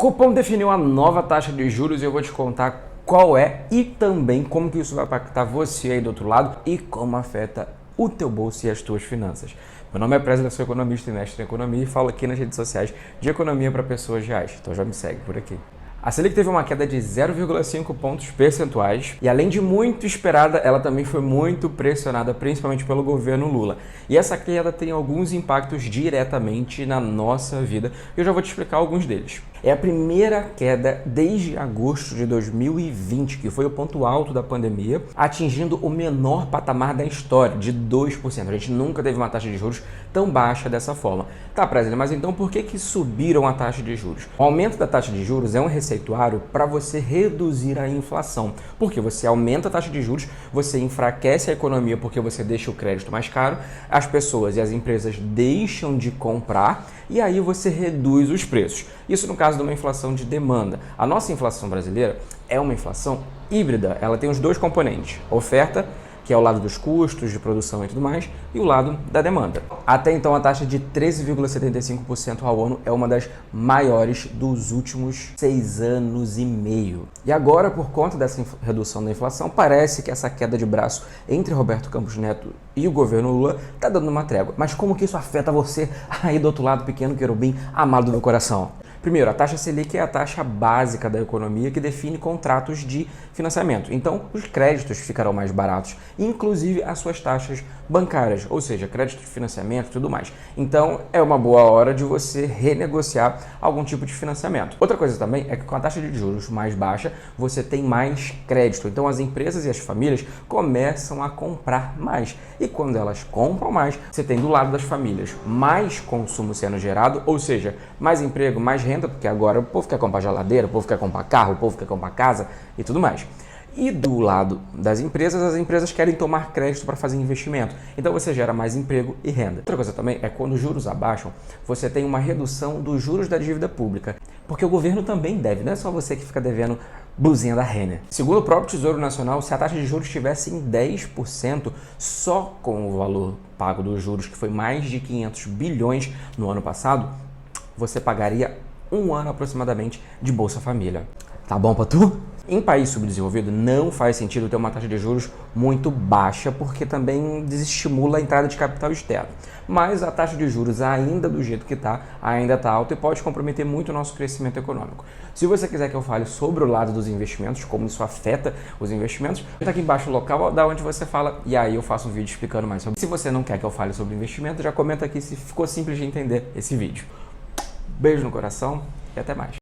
Copom definiu a nova taxa de juros e eu vou te contar qual é e também como que isso vai impactar você aí do outro lado e como afeta o teu bolso e as tuas finanças. Meu nome é Presley, eu sou economista e mestre em economia e falo aqui nas redes sociais de economia para pessoas reais, então já me segue por aqui. A Selic teve uma queda de 0,5 pontos percentuais e, além de muito esperada, ela também foi muito pressionada, principalmente pelo governo Lula. E essa queda tem alguns impactos diretamente na nossa vida e eu já vou te explicar alguns deles. É a primeira queda desde agosto de 2020, que foi o ponto alto da pandemia, atingindo o menor patamar da história, de 2%. A gente nunca teve uma taxa de juros tão baixa dessa forma. Tá, Presley, mas então por que subiram a taxa de juros? O aumento da taxa de juros é um receituário para você reduzir a inflação. Porque você aumenta a taxa de juros, você enfraquece a economia porque você deixa o crédito mais caro, as pessoas e as empresas deixam de comprar e aí você reduz os preços. Isso no caso de uma inflação de demanda. A nossa inflação brasileira é uma inflação híbrida, ela tem os dois componentes, oferta, que é o lado dos custos de produção e tudo mais, e o lado da demanda. Até então, a taxa de 13,75% ao ano é uma das maiores dos últimos 6 anos e meio. E agora, por conta dessa redução da inflação, parece que essa queda de braço entre Roberto Campos Neto e o governo Lula está dando uma trégua. Mas como que isso afeta você aí do outro lado, pequeno querubim, amado do meu coração? Primeiro, a taxa Selic é a taxa básica da economia que define contratos de financiamento. Então, os créditos ficarão mais baratos, inclusive as suas taxas bancárias, ou seja, crédito de financiamento e tudo mais. Então, é uma boa hora de você renegociar algum tipo de financiamento. Outra coisa também é que com a taxa de juros mais baixa, você tem mais crédito. Então, as empresas e as famílias começam a comprar mais. E quando elas compram mais, você tem do lado das famílias mais consumo sendo gerado, ou seja, mais emprego, mais renda, porque agora o povo quer comprar geladeira, o povo quer comprar carro, o povo quer comprar casa e tudo mais. E do lado das empresas, as empresas querem tomar crédito para fazer investimento. Então você gera mais emprego e renda. Outra coisa também é quando os juros abaixam, você tem uma redução dos juros da dívida pública. Porque o governo também deve, não é só você que fica devendo blusinha da Renner. Segundo o próprio Tesouro Nacional, se a taxa de juros estivesse em 10%, só com o valor pago dos juros, que foi mais de 500 bilhões no ano passado, você pagaria um ano aproximadamente de Bolsa Família. Tá bom pra tu? Em país subdesenvolvido não faz sentido ter uma taxa de juros muito baixa porque também desestimula a entrada de capital externo. Mas a taxa de juros ainda do jeito que está, ainda está alta e pode comprometer muito o nosso crescimento econômico. Se você quiser que eu fale sobre o lado dos investimentos, como isso afeta os investimentos, está aqui embaixo o local da onde você fala e aí eu faço um vídeo explicando mais sobre. Se você não quer que eu fale sobre investimento, já comenta aqui se ficou simples de entender esse vídeo. Beijo no coração e até mais.